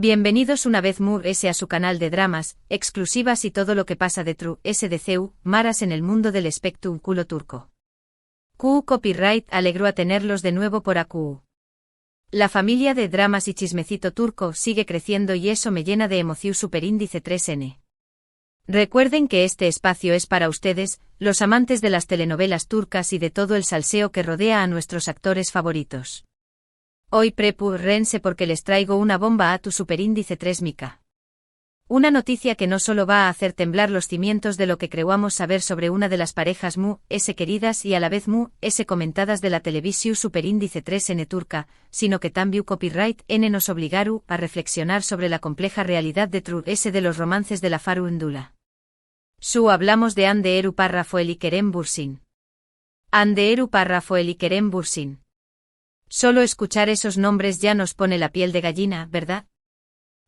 Bienvenidos una vez more a su canal de dramas, exclusivas y todo lo que pasa de True SDCU, maras en el mundo del espectáculo turco. QU Copyright alegró a tenerlos de nuevo por AQU. La familia de dramas y chismecito turco sigue creciendo y eso me llena de emoción superíndice 3N. Recuerden que este espacio es para ustedes, los amantes de las telenovelas turcas y de todo el salseo que rodea a nuestros actores favoritos. Hoy prepárense porque les traigo una bomba a tu superíndice 3 Mica. Una noticia que no solo va a hacer temblar los cimientos de lo que creamos saber sobre una de las parejas queridas y a la vez comentadas de la televisión superíndice 3N turca, sino que también copyright N nos obligaru a reflexionar sobre la compleja realidad de True de los romances de la farándula. Hablamos de Hande Eru Parrafoel y Kerem Bürsin. Hande Eru Parrafoel y Kerem Bürsin. Solo escuchar esos nombres ya nos pone la piel de gallina, ¿verdad?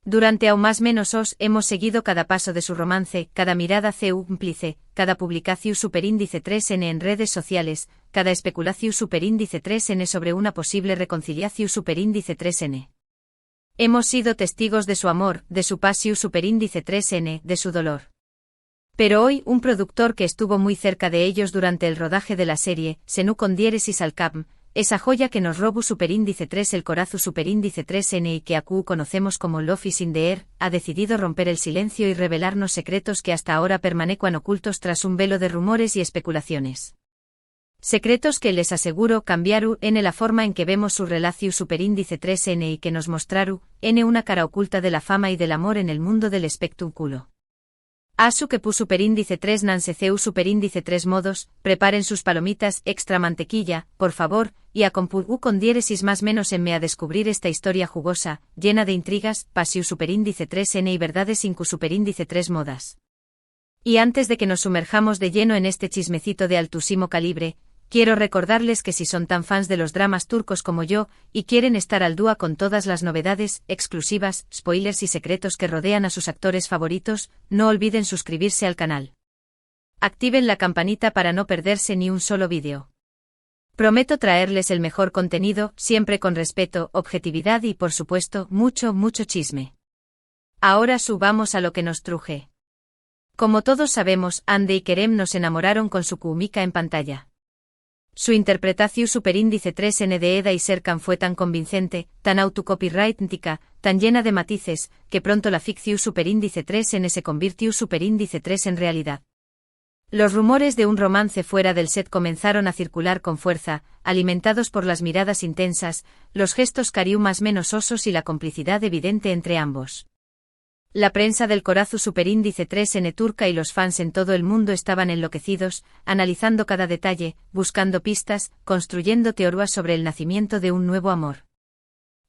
Durante aún más menos os hemos seguido cada paso de su romance, cada mirada cúmplice, cada publicación superíndice 3N en redes sociales, cada especulación superíndice 3N sobre una posible reconciliación superíndice 3N. Hemos sido testigos de su amor, de su pasión superíndice 3N, de su dolor. Pero hoy un productor que estuvo muy cerca de ellos durante el rodaje de la serie, Senu con diéresis al Capm, esa joya que nos robó superíndice 3 el corazo superíndice 3N y que AQU conocemos como Love is in the Air, ha decidido romper el silencio y revelarnos secretos que hasta ahora permanecen ocultos tras un velo de rumores y especulaciones. Secretos que les aseguro cambiaru en la forma en que vemos su relación superíndice 3N y que nos mostraru en una cara oculta de la fama y del amor en el mundo del espectáculo. Asu que pu superíndice 3 nanseceu superíndice 3 modos, preparen sus palomitas extra mantequilla, por favor, y acompú con diéresis más menos en me a descubrir esta historia jugosa, llena de intrigas, pasiu superíndice 3N y verdades incu superíndice 3 modas. Y antes de que nos sumerjamos de lleno en este chismecito de altísimo calibre, quiero recordarles que si son tan fans de los dramas turcos como yo, y quieren estar al día con todas las novedades, exclusivas, spoilers y secretos que rodean a sus actores favoritos, no olviden suscribirse al canal. Activen la campanita para no perderse ni un solo vídeo. Prometo traerles el mejor contenido, siempre con respeto, objetividad y por supuesto, mucho chisme. Ahora subamos a lo que nos truje. Como todos sabemos, Hande y Kerem nos enamoraron con su Mica en pantalla. Su interpretación superíndice 3N de Eda y Serkan fue tan convincente, tan autocopyrightica, tan llena de matices, que pronto la ficción superíndice 3N se convirtió superíndice 3 en realidad. Los rumores de un romance fuera del set comenzaron a circular con fuerza, alimentados por las miradas intensas, los gestos cariú más menos osos y la complicidad evidente entre ambos. La prensa del corazo superíndice 3N turca y los fans en todo el mundo estaban enloquecidos, analizando cada detalle, buscando pistas, construyendo teorías sobre el nacimiento de un nuevo amor.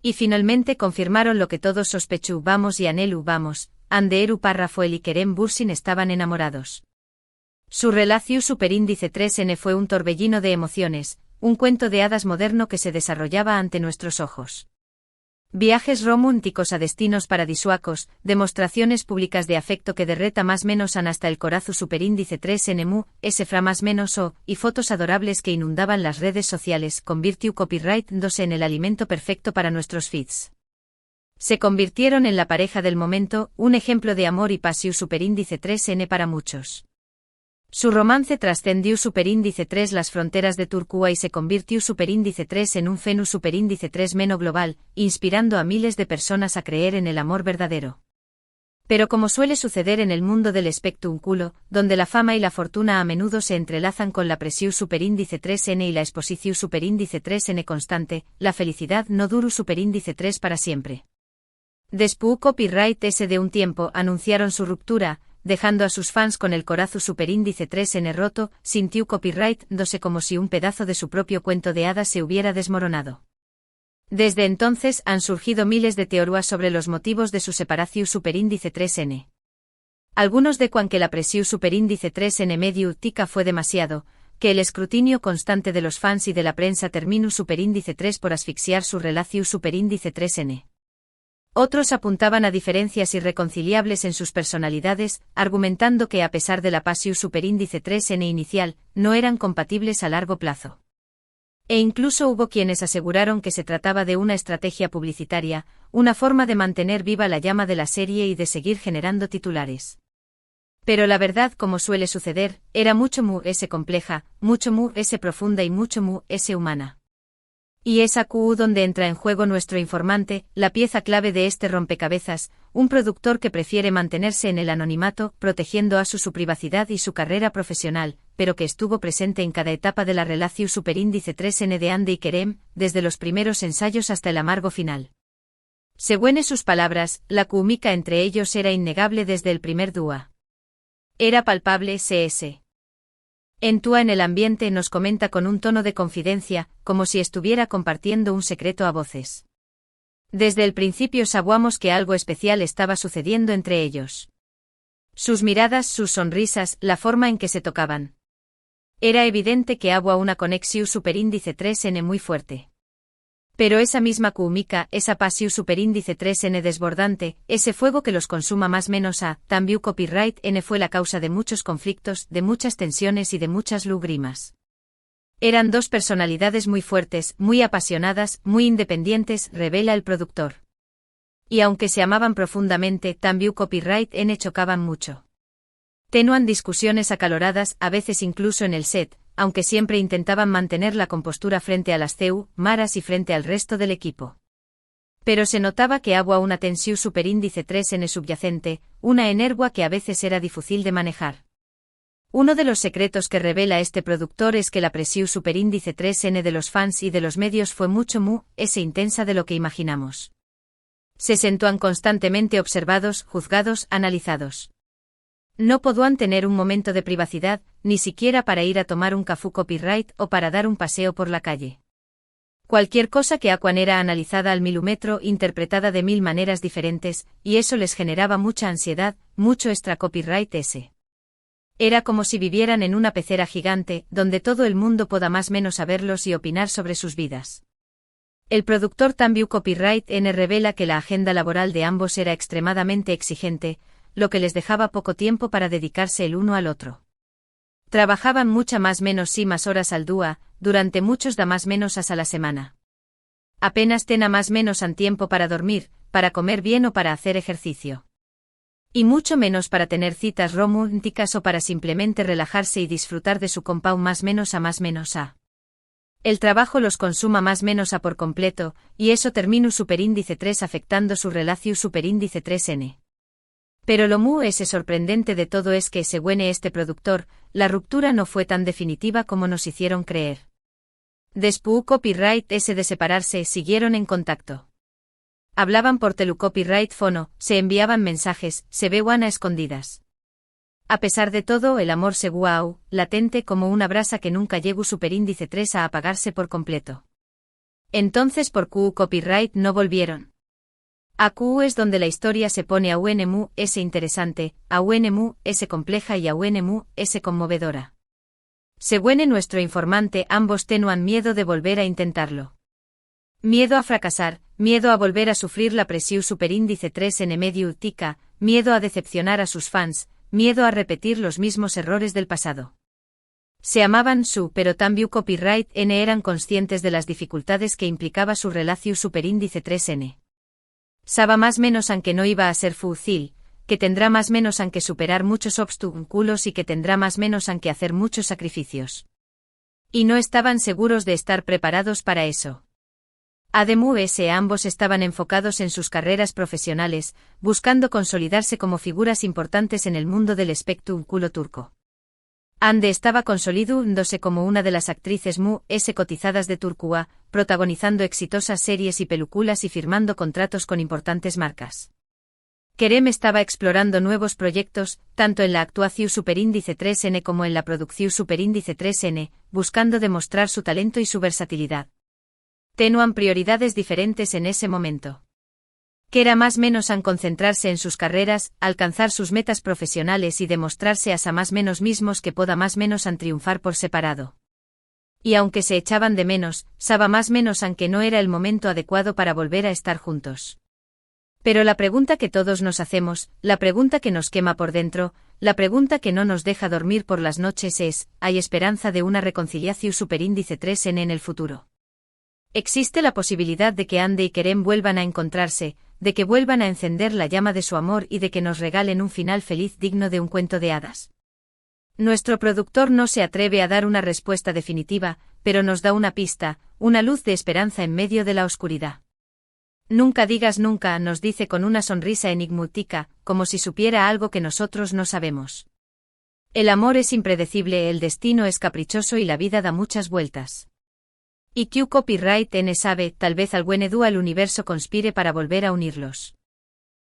Y finalmente confirmaron lo que todos sospechábamos y anhelábamos, Hande Eru Parrafoel y Kerem Bürsin estaban enamorados. Su relación superíndice 3N fue un torbellino de emociones, un cuento de hadas moderno que se desarrollaba ante nuestros ojos. Viajes románticos a destinos paradisuacos, demostraciones públicas de afecto que derreta más menos hasta el corazo superíndice 3N fra más menos y fotos adorables que inundaban las redes sociales convirtió copyright 2 en el alimento perfecto para nuestros feeds. Se convirtieron en la pareja del momento, un ejemplo de amor y pasión superíndice 3N para muchos. Su romance trascendió superíndice 3 las fronteras de Turquía y se convirtió superíndice 3 en un fenómeno superíndice 3 meno global, inspirando a miles de personas a creer en el amor verdadero. Pero como suele suceder en el mundo del espectáculo, donde la fama y la fortuna a menudo se entrelazan con la presión superíndice 3N y la exposición superíndice 3N constante, la felicidad no duró superíndice 3 para siempre. Después copyright de un tiempo anunciaron su ruptura, dejando a sus fans con el corazo superíndice 3N roto, sintió copyright 2 como si un pedazo de su propio cuento de hadas se hubiera desmoronado. Desde entonces han surgido miles de teorías sobre los motivos de su separación superíndice 3N. Algunos decuan que la presión superíndice 3N medio tica fue demasiado, que el escrutinio constante de los fans y de la prensa terminó superíndice 3 por asfixiar su relación superíndice 3N. Otros apuntaban a diferencias irreconciliables en sus personalidades, argumentando que a pesar de la pasión superíndice 3N inicial, no eran compatibles a largo plazo. E incluso hubo quienes aseguraron que se trataba de una estrategia publicitaria, una forma de mantener viva la llama de la serie y de seguir generando titulares. Pero la verdad, como suele suceder, era mucho más compleja, mucho más profunda y mucho más humana. Y es aquí donde entra en juego nuestro informante, la pieza clave de este rompecabezas, un productor que prefiere mantenerse en el anonimato, protegiendo a su privacidad y su carrera profesional, pero que estuvo presente en cada etapa de la relación superíndice 3N de Andy y Kerem, desde los primeros ensayos hasta el amargo final. Según sus palabras, la química entre ellos era innegable desde el primer dúo. Era palpable, CS. Entúa en el ambiente nos comenta con un tono de confidencia, como si estuviera compartiendo un secreto a voces. Desde el principio sabíamos que algo especial estaba sucediendo entre ellos. Sus miradas, sus sonrisas, la forma en que se tocaban. Era evidente que había una conexión superíndice 3N muy fuerte. Pero esa misma química, esa pasión superíndice 3N desbordante, ese fuego que los consuma más menos a, también copyright N fue la causa de muchos conflictos, de muchas tensiones y de muchas lágrimas. Eran dos personalidades muy fuertes, muy apasionadas, muy independientes, revela el productor. Y aunque se amaban profundamente, también copyright N chocaban mucho. Tenían discusiones acaloradas, a veces incluso en el set, aunque siempre intentaban mantener la compostura frente a las maras y frente al resto del equipo. Pero se notaba que había una tensión superíndice 3N subyacente, una energía que a veces era difícil de manejar. Uno de los secretos que revela este productor es que la presión superíndice 3N de los fans y de los medios fue mucho más intensa de lo que imaginamos. Se sentían constantemente observados, juzgados, analizados. No podían tener un momento de privacidad, ni siquiera para ir a tomar un café copyright o para dar un paseo por la calle. Cualquier cosa que Aquan era analizada al milímetro, interpretada de 1000 maneras diferentes, y eso les generaba mucha ansiedad, mucho extra copyright ese. Era como si vivieran en una pecera gigante, donde todo el mundo pueda más o menos saberlos y opinar sobre sus vidas. El productor también copyright N revela que la agenda laboral de ambos era extremadamente exigente, lo que les dejaba poco tiempo para dedicarse el uno al otro. Trabajaban mucha más menos horas al día, durante muchos da más menos a la semana. Apenas tena más menos an tiempo para dormir, para comer bien o para hacer ejercicio. Y mucho menos para tener citas románticas o para simplemente relajarse y disfrutar de su compau más menos a. El trabajo los consuma más menos a por completo, y eso termina superíndice 3 afectando su relación superíndice 3N. Pero lo sorprendente de todo es que, según este productor, la ruptura no fue tan definitiva como nos hicieron creer. Después copyright S de separarse, siguieron en contacto. Hablaban por telecopyright fono, se enviaban mensajes, se veían a escondidas. A pesar de todo, el amor seguía latente como una brasa que nunca llegó superíndice 3 a apagarse por completo. Entonces por Q copyright no volvieron. A Q es donde la historia se pone a UNMU S interesante, a UNMU S compleja y a UNMU S conmovedora. Según nuestro informante, ambos tenían miedo de volver a intentarlo. Miedo a fracasar, miedo a volver a sufrir la presión superíndice 3 en medio tica, miedo a decepcionar a sus fans, miedo a repetir los mismos errores del pasado. Se amaban pero también copyright N eran conscientes de las dificultades que implicaba su relación superíndice 3N. Saba más menos aunque no iba a ser fácil, que tendrá más menos aunque superar muchos obstáculos y que tendrá más menos aunque hacer muchos sacrificios. Y no estaban seguros de estar preparados para eso. Además, ambos estaban enfocados en sus carreras profesionales, buscando consolidarse como figuras importantes en el mundo del espectáculo turco. Ande estaba consolidándose como una de las actrices cotizadas de Turquía, protagonizando exitosas series y películas y firmando contratos con importantes marcas. Kerem estaba explorando nuevos proyectos, tanto en la actuación superíndice 3N como en la producción superíndice 3N, buscando demostrar su talento y su versatilidad. Tenían prioridades diferentes en ese momento. Que era más menos en concentrarse en sus carreras, alcanzar sus metas profesionales y demostrarse a más menos mismos que pueda más menos an triunfar por separado. Y aunque se echaban de menos, saba más menos aunque no era el momento adecuado para volver a estar juntos. Pero la pregunta que todos nos hacemos, la pregunta que nos quema por dentro, la pregunta que no nos deja dormir por las noches es, ¿hay esperanza de una reconciliación superíndice 3N en el futuro? ¿Existe la posibilidad de que Andy y Kerem vuelvan a encontrarse, de que vuelvan a encender la llama de su amor y de que nos regalen un final feliz digno de un cuento de hadas? Nuestro productor no se atreve a dar una respuesta definitiva, pero nos da una pista, una luz de esperanza en medio de la oscuridad. Nunca digas nunca, nos dice con una sonrisa enigmática, como si supiera algo que nosotros no sabemos. El amor es impredecible, el destino es caprichoso y la vida da muchas vueltas. Y Q Copyright N sabe, tal vez al buen Edu el universo conspire para volver a unirlos.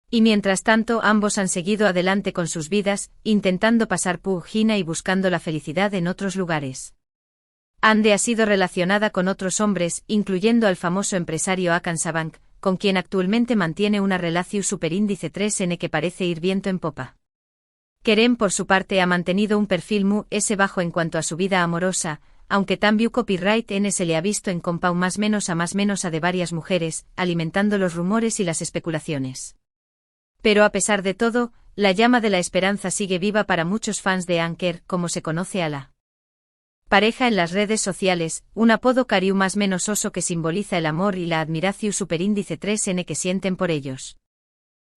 Y mientras tanto ambos han seguido adelante con sus vidas, intentando pasar página y buscando la felicidad en otros lugares. Ande ha sido relacionada con otros hombres, incluyendo al famoso empresario Akan Sabank, con quien actualmente mantiene una relación superíndice 3N que parece ir viento en popa. Kerem por su parte ha mantenido un perfil muy bajo en cuanto a su vida amorosa, aunque también Copyright N se le ha visto en compau más menos a de varias mujeres, alimentando los rumores y las especulaciones. Pero a pesar de todo, la llama de la esperanza sigue viva para muchos fans de Anker, como se conoce a la pareja en las redes sociales, un apodo cariu más menos oso que simboliza el amor y la admiración superíndice 3N que sienten por ellos.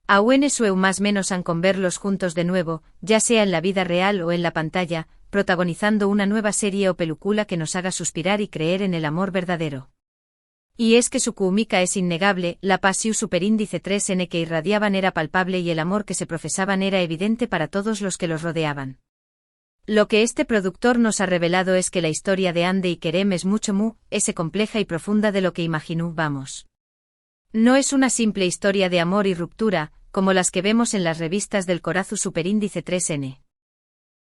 Aún sueu más menos han con verlos juntos de nuevo, ya sea en la vida real o en la pantalla, protagonizando una nueva serie o película que nos haga suspirar y creer en el amor verdadero. Y es que su química es innegable, la pasión superíndice 3N que irradiaban era palpable y el amor que se profesaban era evidente para todos los que los rodeaban. Lo que este productor nos ha revelado es que la historia de Andy y Kerem es mucho compleja y profunda de lo que imaginó, vamos. No es una simple historia de amor y ruptura, como las que vemos en las revistas del corazón superíndice 3N.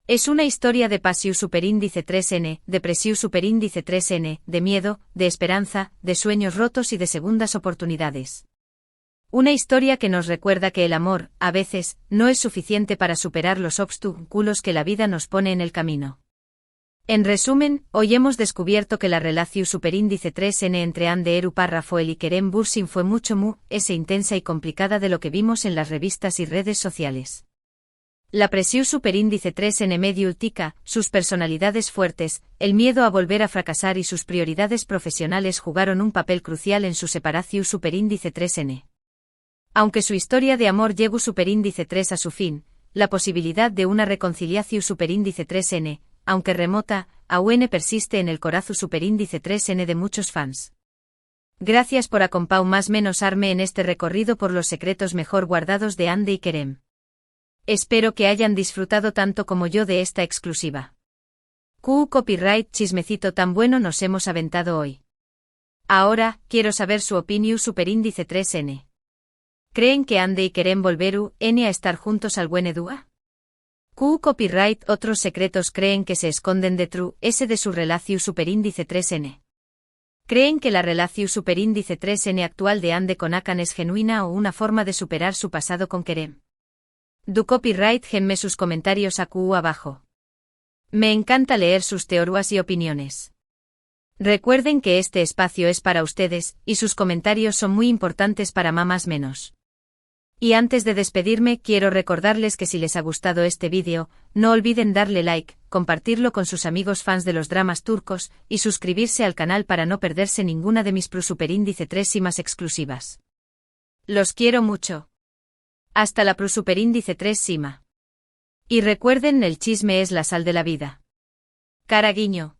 Es una historia de pasión superíndice 3N, depresión superíndice 3N, de miedo, de esperanza, de sueños rotos y de segundas oportunidades. Una historia que nos recuerda que el amor, a veces, no es suficiente para superar los obstáculos que la vida nos pone en el camino. En resumen, hoy hemos descubierto que la relación superíndice 3N entre Ander Rafael y Kerem Bürsin fue mucho intensa y complicada de lo que vimos en las revistas y redes sociales. La presión superíndice 3N medio ultica, sus personalidades fuertes, el miedo a volver a fracasar y sus prioridades profesionales jugaron un papel crucial en su separación superíndice 3N. Aunque su historia de amor llegó superíndice 3 a su fin, la posibilidad de una reconciliación superíndice 3N, aunque remota, aún persiste en el corazón superíndice 3N de muchos fans. Gracias por acompañarme en este recorrido por los secretos mejor guardados de Andy y Kerem. Espero que hayan disfrutado tanto como yo de esta exclusiva. Copyright chismecito tan bueno nos hemos aventado hoy. Ahora, quiero saber su opinión superíndice 3N. ¿Creen que Andy y Kerem volveru a estar juntos al buen Edua? Copyright otros secretos creen que se esconden de de su relación superíndice 3N. ¿Creen que la relación superíndice 3N actual de Andy con Akan es genuina o una forma de superar su pasado con Kerem? Copyright genme sus comentarios abajo. Me encanta leer sus teorías y opiniones. Recuerden que este espacio es para ustedes, y sus comentarios son muy importantes para más menos. Y antes de despedirme quiero recordarles que si les ha gustado este vídeo, no olviden darle like, compartirlo con sus amigos fans de los dramas turcos, y suscribirse al canal para no perderse ninguna de mis superíndice 3 y más exclusivas. Los quiero mucho. Hasta la superíndice 3 Sima. Y recuerden, el chisme es la sal de la vida. Cara guiño.